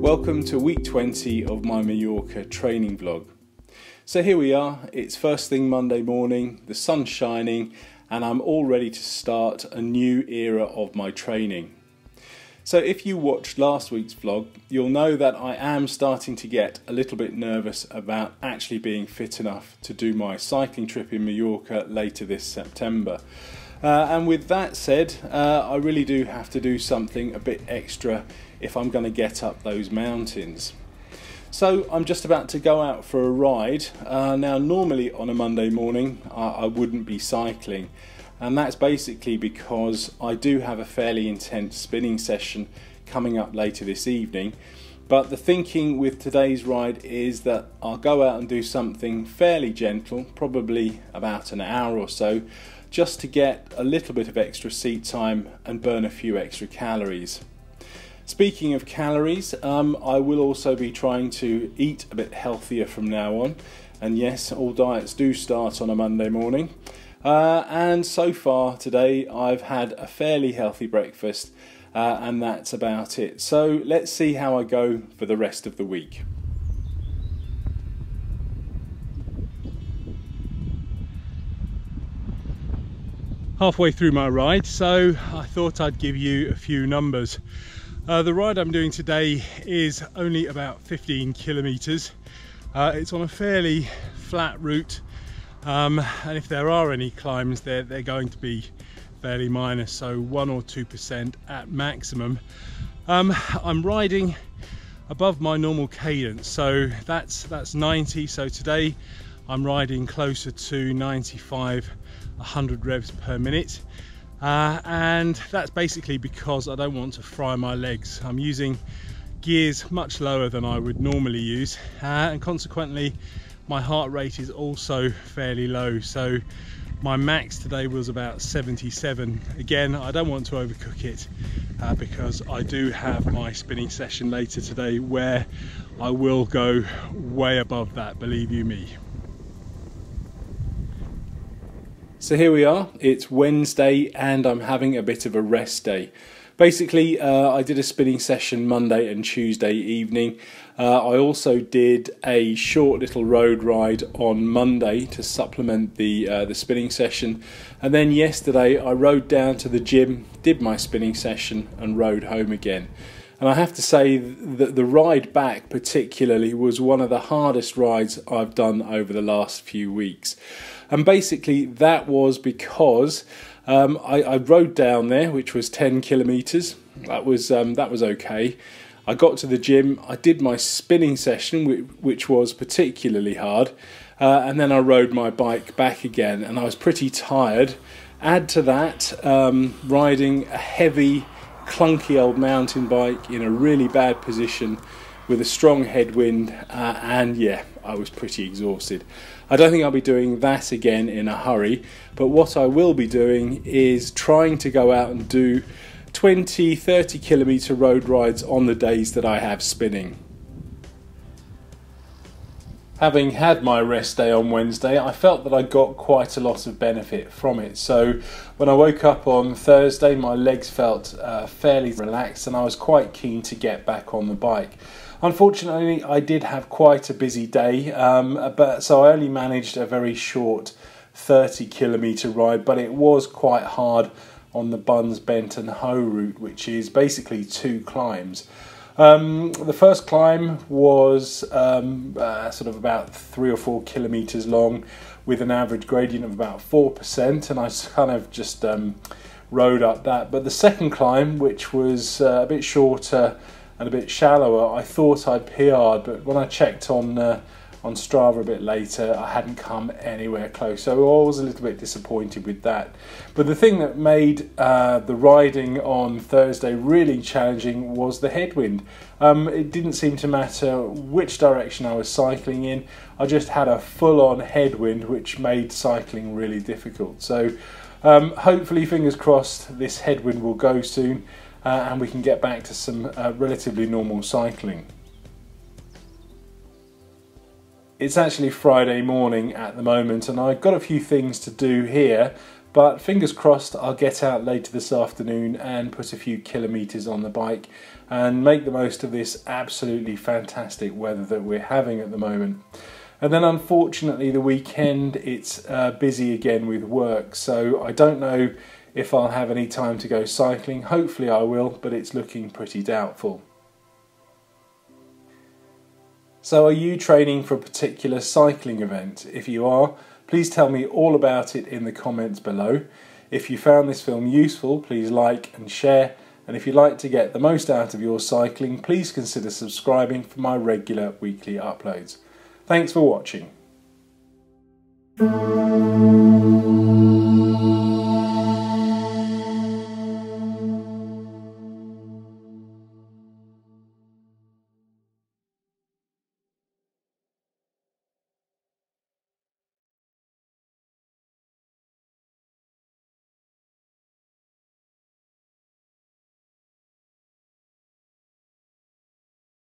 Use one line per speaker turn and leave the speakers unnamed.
Welcome to week 20 of my Mallorca training vlog. So here we are, it's first thing Monday morning, the sun's shining and I'm all ready to start a new era of my training. So if you watched last week's vlog, you'll know that I am starting to get a little bit nervous about actually being fit enough to do my cycling trip in Mallorca later this September. And with that said, I really do have to do something a bit extra if I'm going to get up those mountains. So I'm just about to go out for a ride. Now normally on a Monday morning I wouldn't be cycling, and that's basically because I do have a fairly intense spinning session coming up later this evening. But the thinking with today's ride is that I'll go out and do something fairly gentle, probably about an hour or so, just to get a little bit of extra seat time and burn a few extra calories. Speaking of calories, I will also be trying to eat a bit healthier from now on. And yes, all diets do start on a Monday morning. And so far today I've had a fairly healthy breakfast and that's about it. So let's see how I go for the rest of the week. Halfway through my ride, so I thought I'd give you a few numbers. The ride I'm doing today is only about 15 kilometers. It's on a fairly flat route, and if there are any climbs, they're going to be fairly minor, so 1 or 2% at maximum. I'm riding above my normal cadence, so that's 90. So today I'm riding closer to 95, 100 revs per minute. And that's basically because I don't want to fry my legs. I'm using gears much lower than I would normally use, and consequently my heart rate is also fairly low. So my max today was about 77. Again, I don't want to overcook it because I do have my spinning session later today where I will go way above that, believe you me. So here we are, it's Wednesday and I'm having a bit of a rest day. Basically, I did a spinning session Monday and Tuesday evening. I also did a short little road ride on Monday to supplement the spinning session. And then yesterday I rode down to the gym, did my spinning session and rode home again. And I have to say that the ride back particularly was one of the hardest rides I've done over the last few weeks. And basically that was because I rode down there, which was 10 kilometers. That was okay. I got to the gym, I did my spinning session, which was particularly hard, and then I rode my bike back again, and I was pretty tired. Add to that riding a heavy, clunky old mountain bike in a really bad position with a strong headwind, and yeah, I was pretty exhausted. I don't think I'll be doing that again in a hurry, but what I will be doing is trying to go out and do 20-30 kilometer road rides on the days that I have spinning. Having had my rest day on Wednesday, I felt that I got quite a lot of benefit from it. So when I woke up on Thursday, my legs felt fairly relaxed and I was quite keen to get back on the bike. Unfortunately, I did have quite a busy day, so I only managed a very short 30 kilometer ride, but it was quite hard on the Buns, Bent and Hoe route, which is basically 2 climbs. The first climb was sort of about 3 or 4 kilometers long with an average gradient of about 4%, and I kind of just rode up that. But the second climb, which was a bit shorter and a bit shallower, I thought I'd PR'd, but when I checked on Strava a bit later, I hadn't come anywhere close, so I was a little bit disappointed with that. But the thing that made the riding on Thursday really challenging was the headwind. It didn't seem to matter which direction I was cycling in, I just had a full-on headwind which made cycling really difficult. So hopefully, fingers crossed, this headwind will go soon and we can get back to some relatively normal cycling. It's actually Friday morning at the moment and I've got a few things to do here, But fingers crossed, I'll get out later this afternoon and put a few kilometres on the bike and make the most of this absolutely fantastic weather that we're having at the moment. And then unfortunately the weekend it's busy again with work, so I don't know if I'll have any time to go cycling. Hopefully I will, but it's looking pretty doubtful. So are you training for a particular cycling event? If you are, please tell me all about it in the comments below. If you found this film useful, please like and share. And if you'd like to get the most out of your cycling, please consider subscribing for my regular weekly uploads. Thanks for watching.